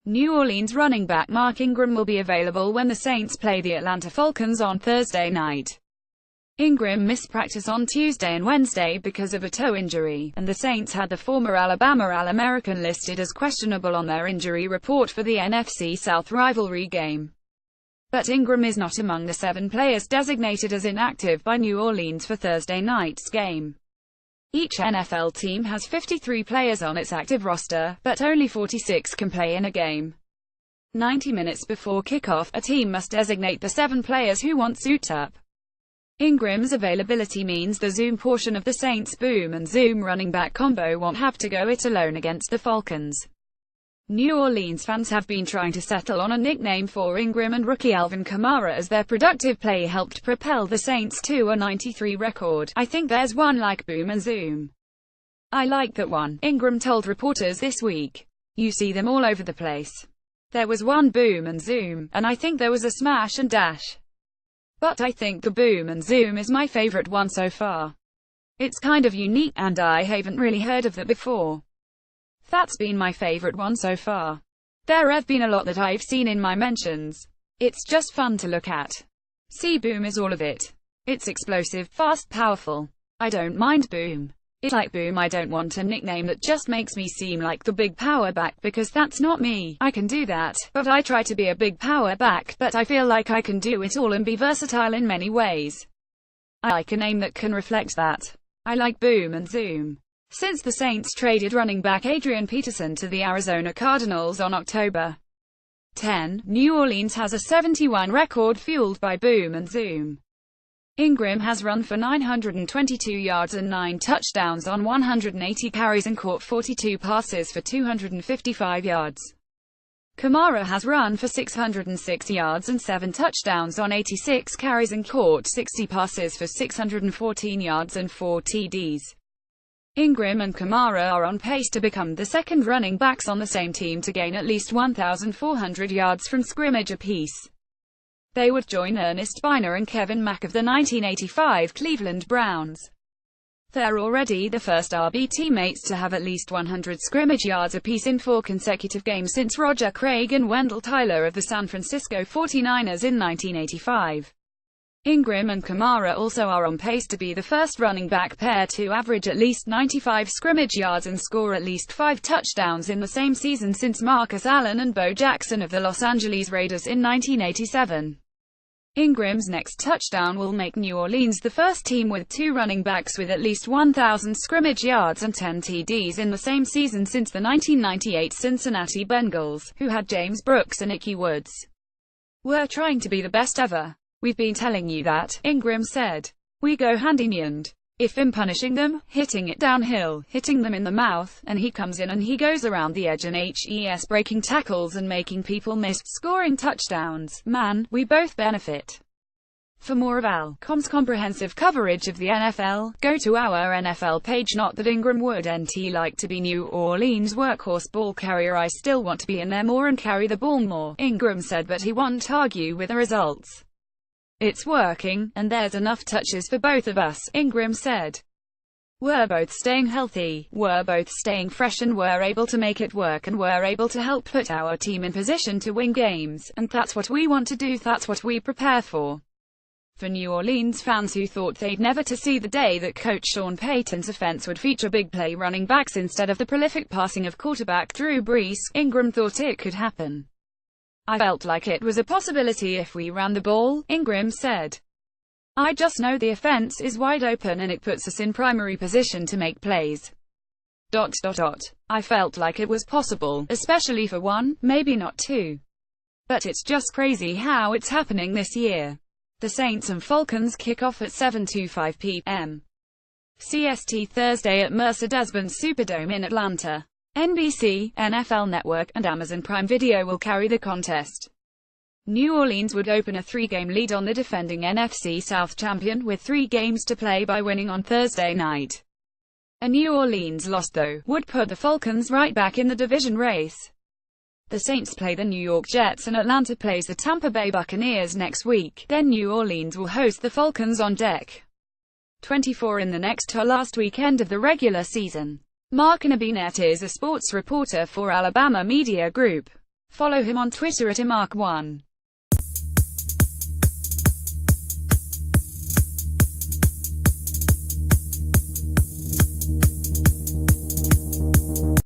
New Orleans running back Mark Ingram will be available when the Saints play the Atlanta Falcons on Thursday night. Ingram missed practice on Tuesday and Wednesday because of a toe injury, and the Saints had the former Alabama All-American listed as questionable on their injury report for the NFC South rivalry game. But Ingram is not among the 7 players designated as inactive by New Orleans for Thursday night's game. Each NFL team has 53 players on its active roster, but only 46 can play in a game. 90 minutes before kickoff, a team must designate the 7 players who won't suit up. Ingram's availability means the Zoom portion of the Saints' boom and zoom running back combo won't have to go it alone against the Falcons. New Orleans fans have been trying to settle on a nickname for Ingram and rookie Alvin Kamara as their productive play helped propel the Saints to a 93 record. "I think there's one like boom and zoom. I like that one," Ingram told reporters this week. "You see them all over the place. There was one boom and zoom, and I think there was a smash and dash. But I think the boom and zoom is my favorite one so far. It's kind of unique, and I haven't really heard of that before. That's been my favorite one so far. There have been a lot that I've seen in my mentions. It's just fun to look at. See, boom is all of it. It's explosive, fast, powerful. I don't mind boom. It's like boom. I don't want a nickname that just makes me seem like the big power back, because that's not me. I can do that, but I try to be a big power back, but I feel like I can do it all and be versatile in many ways. I like a name that can reflect that. I like boom and zoom." Since the Saints traded running back Adrian Peterson to the Arizona Cardinals on October 10, New Orleans has a 71 record fueled by boom and zoom. Ingram has run for 922 yards and 9 touchdowns on 180 carries and caught 42 passes for 255 yards. Kamara has run for 606 yards and 7 touchdowns on 86 carries and caught 60 passes for 614 yards and 4 TDs. Ingram and Kamara are on pace to become the second running backs on the same team to gain at least 1,400 yards from scrimmage apiece. They would join Ernest Biner and Kevin Mack of the 1985 Cleveland Browns. They're already the first RB teammates to have at least 100 scrimmage yards apiece in 4 consecutive games since Roger Craig and Wendell Tyler of the San Francisco 49ers in 1985. Ingram and Kamara also are on pace to be the first running back pair to average at least 95 scrimmage yards and score at least 5 touchdowns in the same season since Marcus Allen and Bo Jackson of the Los Angeles Raiders in 1987. Ingram's next touchdown will make New Orleans the first team with 2 running backs with at least 1,000 scrimmage yards and 10 TDs in the same season since the 1998 Cincinnati Bengals, who had James Brooks and Ickey Woods. "We're trying to be the best ever. We've been telling you that," Ingram said. "We go hand in hand. If I'm punishing them, hitting it downhill, hitting them in the mouth, and he comes in and he goes around the edge and HES breaking tackles and making people miss, scoring touchdowns, man, we both benefit." For more of Al.com's comprehensive coverage of the NFL, go to our NFL page. Not that Ingram would like to be New Orleans' workhorse ball carrier. "I still want to be in there more and carry the ball more," Ingram said, but he won't argue with the results. "It's working, and there's enough touches for both of us," Ingram said. "We're both staying healthy, we're both staying fresh, and we're able to make it work, and we're able to help put our team in position to win games, and that's what we want to do, that's what we prepare for." For New Orleans fans who thought they'd never to see the day that coach Sean Payton's offense would feature big play running backs instead of the prolific passing of quarterback Drew Brees, Ingram thought it could happen. "I felt like it was a possibility if we ran the ball," Ingram said. "I just know the offense is wide open and it puts us in primary position to make plays. I felt like it was possible, especially for 1, maybe not 2. But it's just crazy how it's happening this year." The Saints and Falcons kick off at 7:25 p.m. CST Thursday at Mercedes-Benz Superdome in Atlanta. NBC, NFL Network, and Amazon Prime Video will carry the contest. New Orleans would open a 3-game lead on the defending NFC South champion with 3 games to play by winning on Thursday night. A New Orleans loss, though, would put the Falcons right back in the division race. The Saints play the New York Jets and Atlanta plays the Tampa Bay Buccaneers next week, then New Orleans will host the Falcons on deck 24 in the next to last weekend of the regular season. Mark Nabinet is a sports reporter for Alabama Media Group. Follow him on Twitter at imark1.